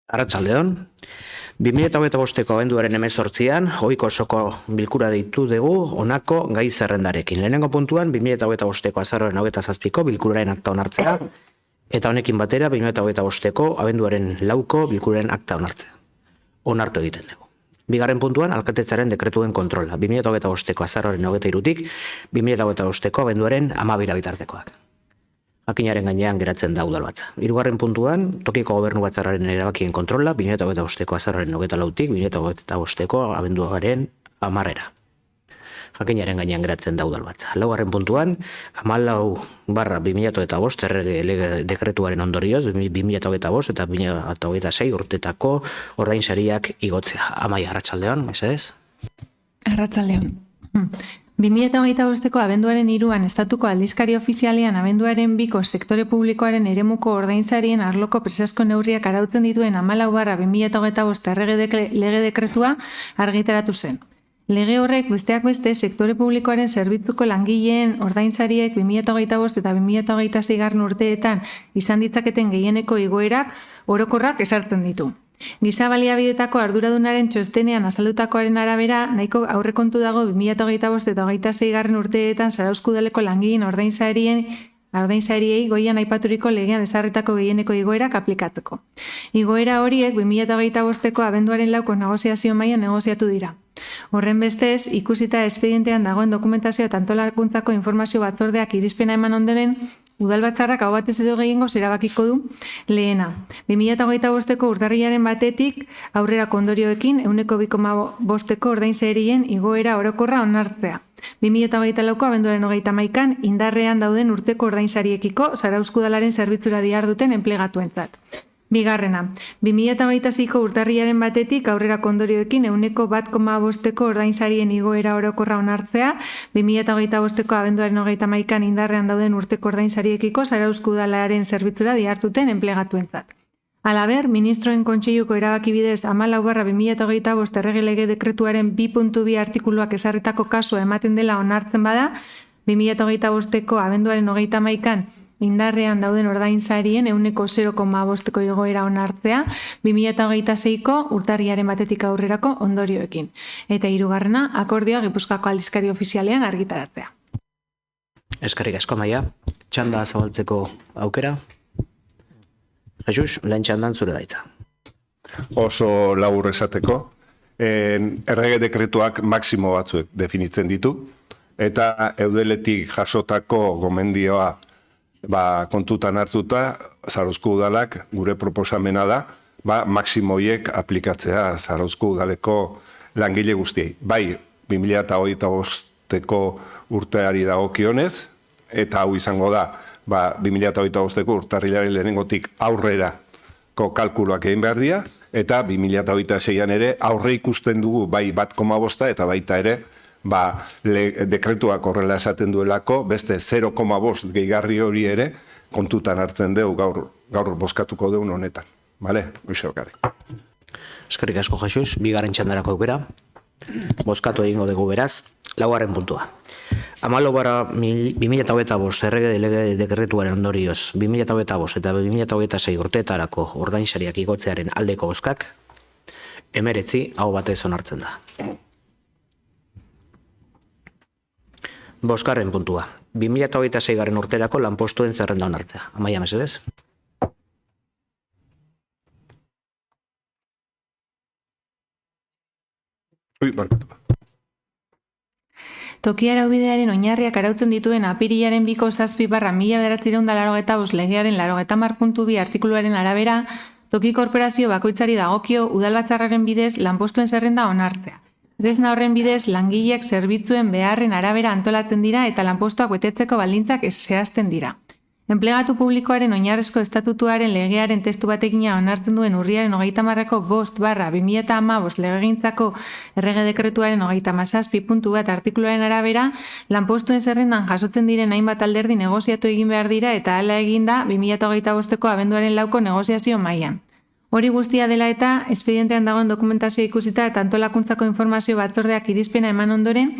Arratsaldeon. 2025ko abenduaren 18an, ohiko osoko bilkura deitu dugu honako gai zerrendarekin. Lehenengo puntuan 2025ko azaroaren 27ko bilkuraren akta onartzea eta honekin batera 2025ko abenduaren 4ko bilkuraren akta onartzea. Onartu egiten dugu. Bigarren puntuan alkatetzaren dekretuen kontrola. 2025ko azaroaren 23tik 2025ko abenduaren 12 bitartekoak. Jakinaren gainean geratzen da udalbatza. Hirugarren puntuan, tokiko gobernu batzarraren erabakien kontrola, 2025ko azaroaren 24tik, 2025ko abenduaren 10era. Jakinaren gainean geratzen da udalbatza. Laugarren puntuan, 14/2025 errege dekretuaren ondorioz, 2025 eta 2026 urtetako ordainsariak igotzea. Amaia, arratsaldeon, mesedez? Arratsaldeon. 2025ko abenduaren 3an estatuko aldizkari ofizialean abenduaren 2ko sektore publikoaren eremuko ordainsarien arloko presazko neurriak arautzen dituen 14/2025 errege lege dekretua argitaratu zen. Lege horrek besteak beste sektore publikoaren zerbitzuko langileen ordainsariek 2025 eta 2026 urteetan izan ditzaketen gehieneko igoerak orokorrak ezartzen ditu. Giza baliabidetako arduradunaren txostenean azaldutakoaren arabera, nahiko aurrekontu dago 2025 eta 2026 urteetan Zarauzko udaleko langileen ordainsariei goian aipaturiko legean ezarritako gehieneko igoerak aplikatzeko. Igoera horiek 2025ko abenduaren 4ko negoziazio mailan negoziatu dira. Horren bestez, ikusita espedientean dagoen dokumentazio eta antolakuntzako informazio batzordeak irizpena eman ondoren, udalbatzarrak hau batez edo gehiengoz erabakiko du lehena. 2025ko urtarrilaren 1tik aurrerako ondorioekin 2,5ko ordainsarien igoera orokorra onartzea. 2024ko abenduaren 31an indarrean dauden urteko ordainsariekiko Zarauzko udalaren zerbitzura diharduten enplegatuentzat. Bigarrena, 2026ko urtarrilaren 1tik aurrerako ondorioekin 1,5ko ordainsarien igoera orokorra onartzea, 2025ko abenduaren 31an indarrean dauden urteko ordainsariekiko Zarauzko udalaren zerbitzura dihartuten enplegatuentzat. Halaber, ministroen kontseiluko erabaki bidez 14/2025 errege lege dekretuaren 2.2 artikuluak ezarritako kasua ematen dela onartzen bada, 2025ko abenduaren 31an indarrean dauden ordainsarien 0,5ko igoera onartzea 2026ko urtarrilaren 1tik aurrerako ondorioekin. Eta hirugarrena, akordioa Gipuzkoako aldizkari ofizialean argitaratzea. Eskerrik asko, Amaia. Txanda zabaltzeko aukera. Jesus, lehen txandan zure daitza. Oso labur esateko. Errege dekretuak maximo batzuek definitzen ditu, eta eudeletik jasotako gomendioa kontutan hartuta, Zarauzko udalak gure proposamena da, maximoiek aplikatzea Zarauzko udaleko langile guztiei. Bai, 2025ko urteari dagokionez, eta hau izango da, 2025ko urtarrilaren lehenengotik aurrerako kalkuloak egin behar dira, eta 2026an ere aurre ikusten dugu bai 1,5 eta baita ere dekretuak horrela esaten duelako, beste 0,5 gehigarri hori ere kontutan hartzen dugu gaur bozkatuko dugun honetan. Bale? Goize bakarrik. Eskerrik asko, Jesus. Bigarren txandarako aukera. Bozkatu egingo dugu beraz. Laugarren puntua. 14/2025 errege lege dekretuaren ondorioz 2025 eta 2026 urteetarako ordainsariak igotzearen aldeko bozkak 19 aho batez onartzen da. Bosgarren puntua. 2026 urterako lanpostuen zerrenda onartzea. Amaia, mesedez? Toki araubidearen oinarriak arautzen dituen apirilaren 2ko 7/1985 legearen 80.2 artikuluaren arabera, toki korporazio bakoitzari dagokio udalbatzarraren bidez lanpostuen zerrenda onartzea. Tresna horren bidez langileak zerbitzuen beharren arabera antolatzen dira eta lanpostuak betetzeko baldintzak zehazten dira. Enplegatu publikoaren oinarrizko estatutuaren legearen testu batekina onartzen duen urriaren 30ko 5/2015 legegintzako errege dekretuaren 37.1 artikuluaren arabera, lanpostuen zerrendan jasotzen diren hainbat alderdi negoziatu egin behar dira eta hala eginda 2025ko abenduaren 4ko negoziazio mailan. Hori guztia dela eta, espedientean dagoen dokumentazio ikusita eta antolakuntzako informazio batzordeak irizpena eman ondoren,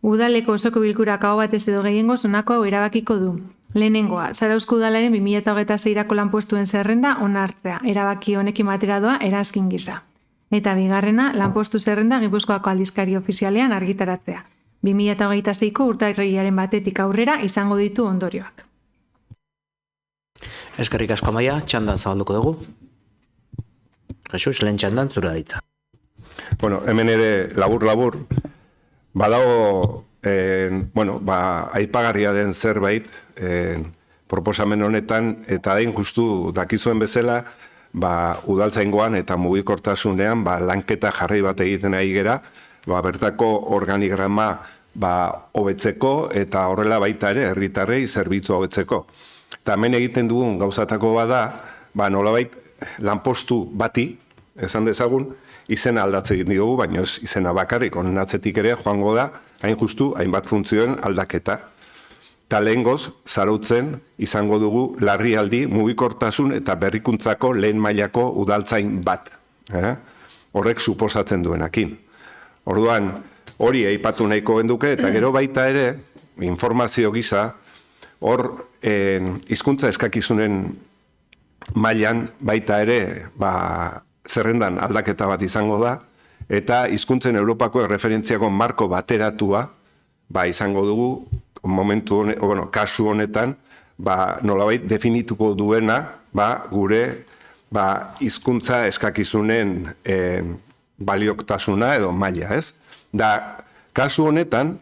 udaleko osoko bilkurak aho batez edo gehiengoz honako hau erabakiko du. Lehenengoa, Zarauzko udalaren 2026ko lanpostuen zerrenda onartzea, erabaki honekin batera doa eranzkin gisa. Eta bigarrena, lanpostu zerrenda Gipuzkoako aldizkari ofizialean argitaratzea. 2026ko urtarrilaren batetik aurrera izango ditu ondorioak. Eskerrik asko Amaia, txandan zabalduko dugu. Jesus, lehen txandan zura ditza. Bueno, hemen ere labur-labur, badago, aipagarria den zerbait, proposamen honetan, eta hain justu dakizuen bezala, udaltzaingoan eta mugikortasunean lanketa jarri bat egiten ari gera, bertako organigrama hobetzeko eta horrela baita ere herritarrei zerbitzu hobetzeko. Eta hemen egiten dugun gauzatako bada, nolabait lanpostu bati, esan dezagun, izena aldatze egin diogu, baina ez izena bakarrik, honen atzetik ere joango da, hain justu, hainbat funtzioen aldaketa. Eta lehengoz, Zarautzen izango dugu larrialdi mugikortasun eta berrikuntzako lehen mailako udaltzain bat. Horrek suposatzen duenakin. Orduan, hori aipatu nahiko genduke, eta gero baita ere, informazio gisa, hor hizkuntza eskakizunen mailan baita ere zerrendan aldaketa bat izango da, eta hizkuntzen Europako erreferentziako marko bateratua izango dugu, kasu honetan, nolabait definituko duena, gure hizkuntza eskakizunen balioktasuna edo maila, ez? Da, kasu honetan,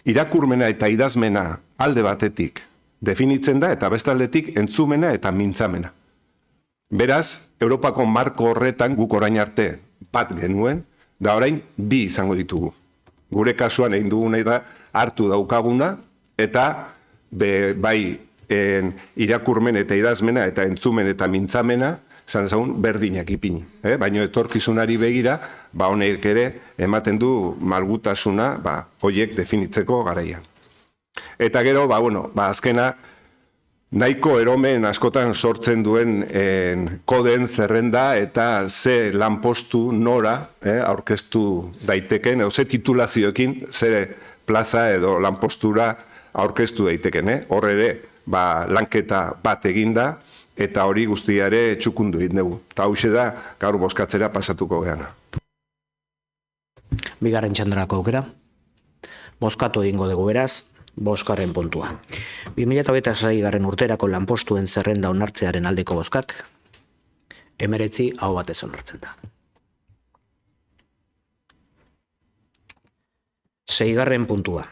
irakurmena eta idazmena alde batetik definitzen da, eta bestaldetik entzumena eta mintzamena. Beraz, Europako marko horretan guk orain arte bat genuen, da orain bi izango ditugu. Gure kasuan egin duguna da hartu daukaguna, eta irakurmen eta idazmena eta entzumen eta mintzamena esan ezagun berdinak ipini. Baina etorkizunari begira, honek ere ematen du malgutasuna horiek definitzeko garaian. Eta gero, azkena, nahiko eromen askotan sortzen duen kodeen zerrenda eta ze lanpostu nora aurkeztu daiteken, edo ze titulazioekin, ze plaza edo lanpostura aurkeztu daiteken. Hor ere, lanketa bat eginda, eta hori guztiare txukundu egin dugu. Eta hau da, gaur bozkatzera pasatuko geana. Bigarren txandarako aukera. Bozkatu egingo dugu beraz, bosgarren puntua. 2026 urterako lanpostuen zerrenda onartzearen aldeko bozkak, 19 hau batez onartzen da. 6. puntua.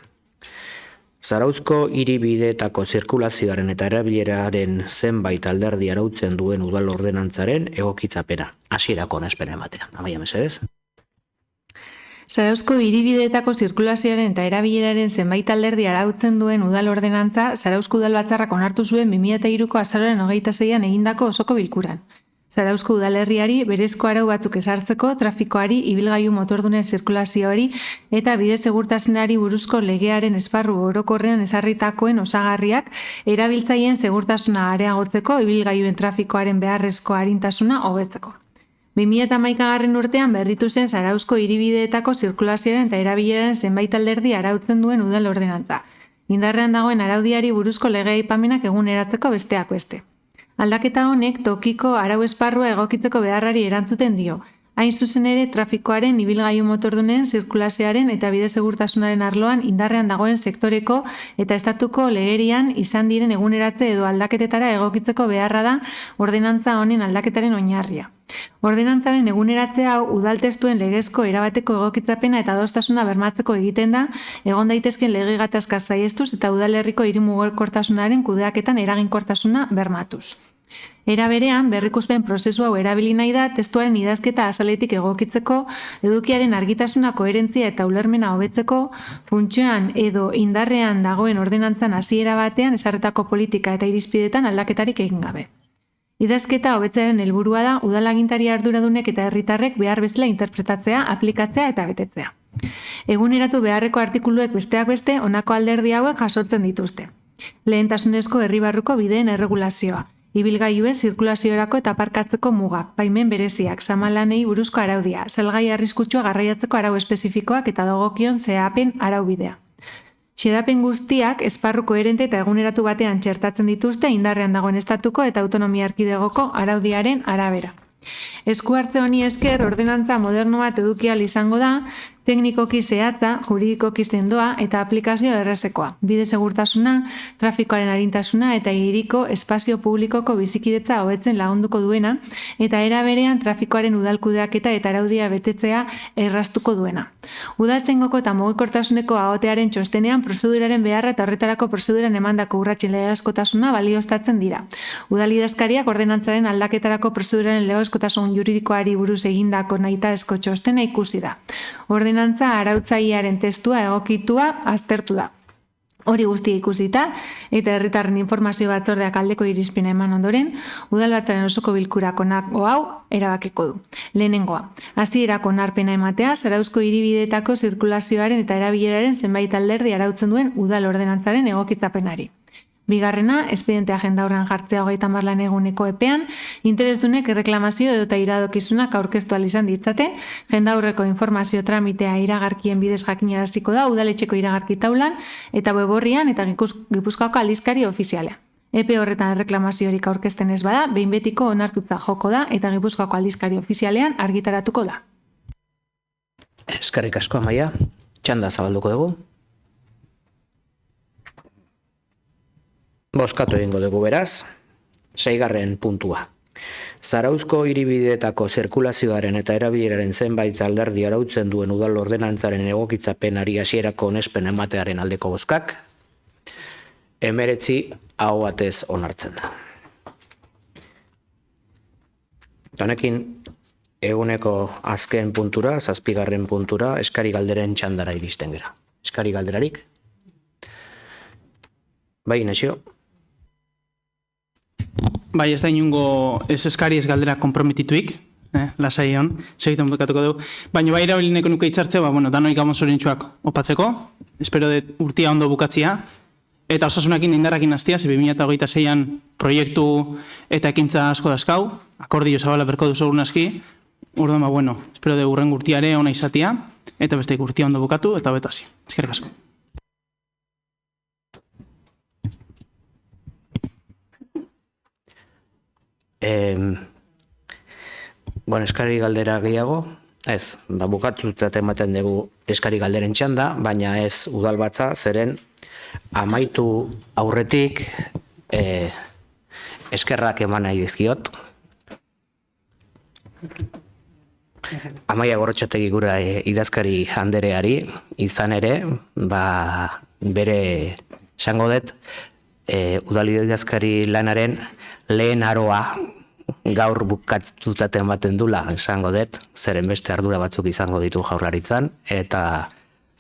Zarauzko hiribideetako zirkulazioaren eta erabileraren zenbait alderdi arautzen duen udal ordenantzaren egokitzapena. Hasierako onespena ematea. Amaia mesedez. Zarauzko hiribideetako zirkulazioaren eta erabileraren zenbait alderdi arautzen duen udal ordenantza Zarauzko udalbatzarrak onartu zuen 2003ko azaroaren 26an egindako osoko bilkuran. Zarauzko udalerriari berezko arau batzuk ezartzeko, trafikoari, ibilgailu motordunen zirkulazioari eta bide segurtasunari buruzko legearen esparru orokorrean ezarritakoen osagarriak erabiltzaileen segurtasuna areagotzeko, ibilgailuen trafikoaren beharrezko arintasuna hobetzeko. 2011 urtean berritu zen Zarauzko hiribideetako zirkulazioaren eta erabileraren zenbait alderdi arautzen duen udal ordenantza. Indarrean dagoen araudiari buruzko lege aipamenak eguneratzeko besteak beste. Aldaketa honek tokiko arau esparrua egokitzeko beharrari erantzuten dio. Hain zuzen ere trafikoaren, ibilgailu motordunen, zirkulazioaren eta bide segurtasunaren arloan indarrean dagoen sektoreko eta estatuko legerian izan diren eguneratze edo aldaketetara egokitzeko beharra da ordenantza honen aldaketaren oinarria. Ordenantzaren eguneratze hau udaltestuen legezko erabateko egokitzapena eta adostasuna bermatzeko egiten da, egon daitezken lege gatazka saihestuz eta udalerriko hirimugikortasunaren kudeaketan eraginkortasuna bermatuz. Era berean, berrikuspen prozesu hau erabili nahi da testuaren idazketa azaletik egokitzeko, edukiaren argitasuna, koherentzia eta ulermena hobetzeko, funtzioan edo indarrean dagoen ordenantzan hasiera batean ezarritako politika eta irizpidetan aldaketarik egin gabe. Idazketa hobetzearen helburua da udalagintari arduradunek eta herritarrek behar bezala interpretatzea, aplikatzea eta betetzea. Eguneratu beharreko artikuluek besteak beste honako alderdi hauek jasotzen dituzte. Lehentasunezko herri barruko bideen erregulazioa, ibilgailuen zirkulaziorako eta aparkatzeko mugak, baimen bereziak, samalanei buruzko araudia, salgai arriskutsua garraiatzeko arau espezifikoak eta dagokion zehapen araubidea. Xedapen guztiak esparru koherente eta eguneratu batean txertatzen dituzte indarrean dagoen estatuko eta autonomia erkidegoko araudiaren arabera. Esku hartze honi esker ordenantza moderno bat eduki ahal izango da, teknikoki zehatza, juridikoki sendoa eta aplikazio errezekoa. Bide segurtasuna, trafikoaren arintasuna eta hiriko espazio publikoko bizikidetza hobetzen lagunduko duena eta era berean trafikoaren udalkudeaketa eta araudia betetzea erraztuko duena. Udaltzaingoko eta mugikortasuneko AOT-aren txostenean prozeduraren beharra eta horretarako prozeduran emandako urratsen legezkotasuna balioztatzen dira. Udal idazkariak ordenantzaren aldaketarako prozeduraren legezkotasun juridikoari buruz egindako nahitaezko txostena ikusi da. Ordenantza arautzailearen testua egokitua aztertu da. Hori guztia ikusita eta herritarren informazio batzordeak aldeko irizpena eman ondoren, udalbatzaren osoko bilkurako hau erabakiko du. Lehenengoa, hasierako onarpena ematea Zarauzko hiribideetako zirkulazioaren eta erabileraren zenbait alderdi arautzen duen udal ordenantzaren egokitzapenari. Bigarrena, espedientea jendaurrean jartzea 30 lan eguneko epean, interesdunek erreklamazio edota iradokizunak aurkeztu ahal izan ditzaten, jendaurreko informazio tramitea iragarkien bidez jakinaraziko da udaletxeko iragarki taulan eta weborrian eta Gipuzkoako aldizkari ofizialean. Epe horretan erreklamaziorik aurkezten ez bada, behin betiko onartuta joko da eta Gipuzkoako aldizkari ofizialean argitaratuko da. Eskerrik asko, Amaia. Txanda zabalduko dugu. Bozkatu egingo dugu beraz, 6. puntua. Zarauzko hiribideetako zirkulazioaren eta erabileraren zenbait alderdi arautzen duen udal ordenantzaren egokitzapenari hasierako onespen ematearen aldeko bozkak, 19 aho batez onartzen da. Honekin eguneko azken puntura, 7. puntura, eskari galderen txandara iristen gara. Eskari galderarik? Bai, Inesio? Bai, ez da inungo ez eskari ez galdera komprometituik, lasai hon, segiten bukatuko dugu. Baina bai erabilineko nuke hitzartzea, danoik gabon zorintxuak opatzeko, espero dut urtia ondo bukatzia, eta osasunakin indarrakin hastia, 2026an proiektu eta ekintza asko dazkau, akordio zabala berko duzu aski, orduan, espero dut urren urtiare ona izatia, eta besteik urtia ondo bukatu, eta betasi. Eskerrik asko. Eskari galdera gehiago, ez, bukatutzat ematen dugu eskari galderen txanda, baina ez udalbatza, zeren amaitu aurretik eskerrak eman nahi dizkiot. Amaia Gorrotxategi gura idazkari andereari, izan ere, bere esango dut, udal idazkari lanaren lehen aroa gaur bukatutzaten baten dula, esango dut, zeren beste ardura batzuk izango ditu Jaurlaritzan, eta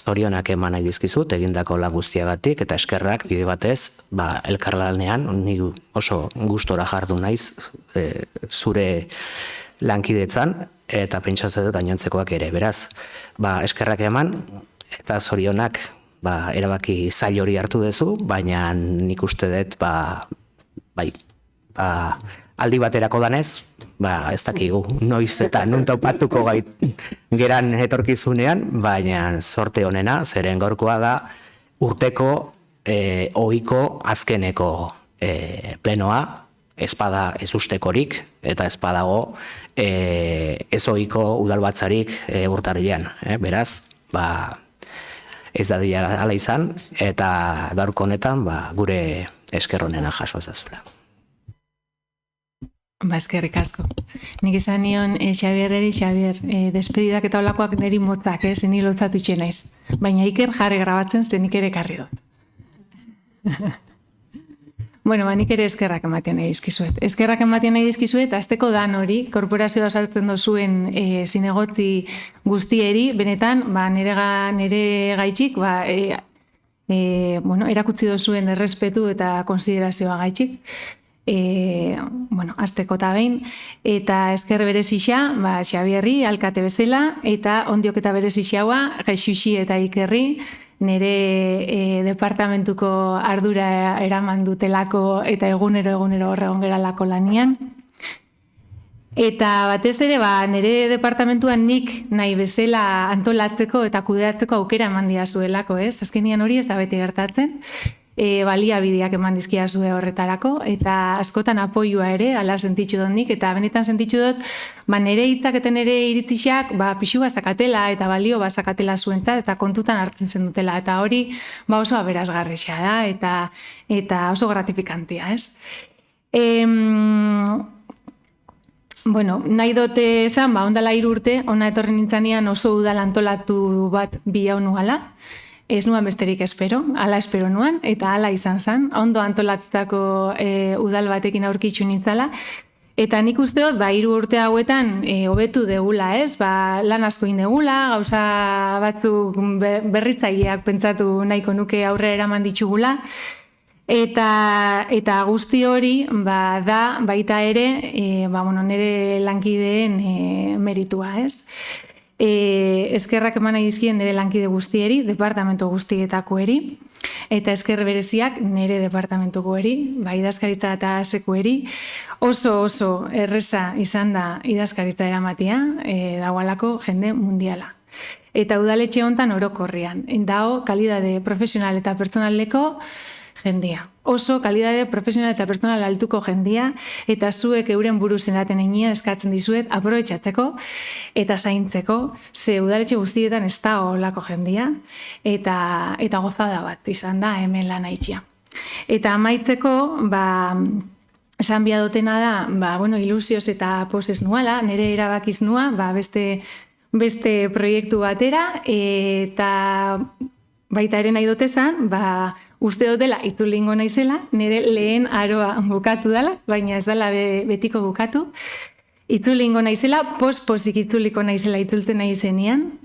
zorionak eman nahi dizkizut, egindako lan guztiagatik, eta eskerrak bide batez, elkarlanean, ni oso gustora jardu naiz zure lankidetzan, eta pentsatzen dut gainontzekoak ere. Beraz, eskerrak eman, eta zorionak erabaki zail hori hartu duzu, baina nik uste dut, aldi baterako danez, ez dakigu, noiz eta nun topatuko geran etorkizunean, baina sorte honena, zeren gaurkoa da urteko ohiko azkeneko plenoa, ezpada ez ustekorik, eta ezpadago ez ohiko udalbatzarik urtarrilean. Beraz, ez da dira ala izan, eta gaurko honetan gure esker honena jaso ezazula. Eskerrik asko. Nik izan nion Xabierreri, Xabier, despedidak eta olakoak niri motzak, zeni lotzatu naiz. Baina Iker jarri grabatzen zenik ere karri dut. Nik ere eskerrak ematen nahi dizkizuet. Eskerrak ematen nahi dizkizuet, azteko dan hori, korporazioa saltzen dozuen zinegotzi guztieri, benetan, nire gaitxik, erakutsi dozuen errespetu eta konsiderazioa gaitxik. Azteko eta behin, eta esker berezisa, Xabierri, alkate bezala, eta ondiok eta berezixaua, Gaixuxi eta Ikerri, nire departamentuko ardura eraman dutelako eta egunero horregon geralako lanian. Eta batez ere, nire departamentuan nik nahi bezala antolatzeko eta kudeatzeko aukera eman diazuelako, ez? Azkenian hori ez da beti gertatzen. Baliabideak eman dizkiazue horretarako, eta askotan apoioa ere, ala sentitzu dut nik, eta benetan sentitzu dut, nire hitzak eta nire iritzixak, pixu bazakatela eta balio bazakatela zuentzat, eta kontutan hartzen zen dutela, eta hori oso aberasgarria da, eta oso gratifikantia, ez? Bueno, nahi dute esan, ondala 3 urte, ona etorri nintzanean oso udal antolatu bat bilau nuala. Ez nuan besterik espero, ala espero nuan, eta ala izan zen. Ondo antolatzeko udal batekin aurkitzu nintzala. Eta nik uste dut, 3 urte hauetan hobetu degula, ez? Lan asko indegula, gauza batzuk berritzaileak pentsatu nahiko nuke aurrera eraman ditugula. Eta guzti hori da baita ere nire lankideen meritua, ez? Eskerrak eman nahi dizkien nire lankide guztieri, departamento guztietakoeri, eta esker bereziak nire departamentukoeri, idazkaritza eta sekueri, oso erreza izan da idazkaritza eramatia, dagoalako jende mundiala. Eta udaletxe hontan orokorrean, dago kalidade profesional eta pertsonaleko jendia. Oso kalidade profesional eta personal altuko jendia, eta zuek euren buru zendaten einia eskatzen dizuet aprobetxatzeko eta zaintzeko, ze udaletxe guztietan ez da olako jendia, eta gozada bat izan da hemen lan haitxia. Eta amaitzeko, esan bia dutena da, ilusioz eta pozez nuala, nire erabakiz nua, beste proiektu batera, eta baita ere nahi dutezan, uste dut dela itzulingo naizela, nire lehen aroa bukatu dela, baina ez dela betiko bukatu. Itzulingo naizela, posik itzuliko naizela itzultzen nahi zenian.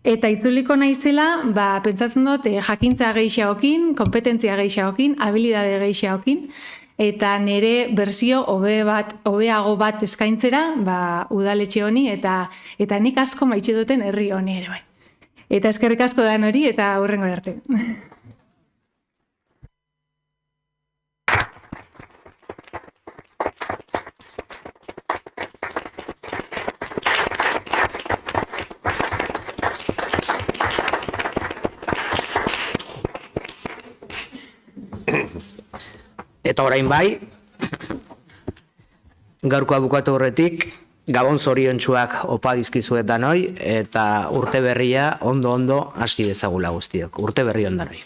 Eta itzuliko naizela, pentsatzen dut, jakintza gehixaokin, kompetentzia gehixaokin, habilidade gehixaokin, eta nire berzio hobeago bat eskaintzera, udaletxe honi, eta nik asko maitxe duten herri honi ere bai. Eta eskerrik asko dan hori, eta hurrengo arte. Eta orain bai, gaurkoa bukatu horretik, Gabon zoriontsuak opa dizkizuet danoi, eta urte berria ondo hasi dezagula guztiok. Urte berri on danoi.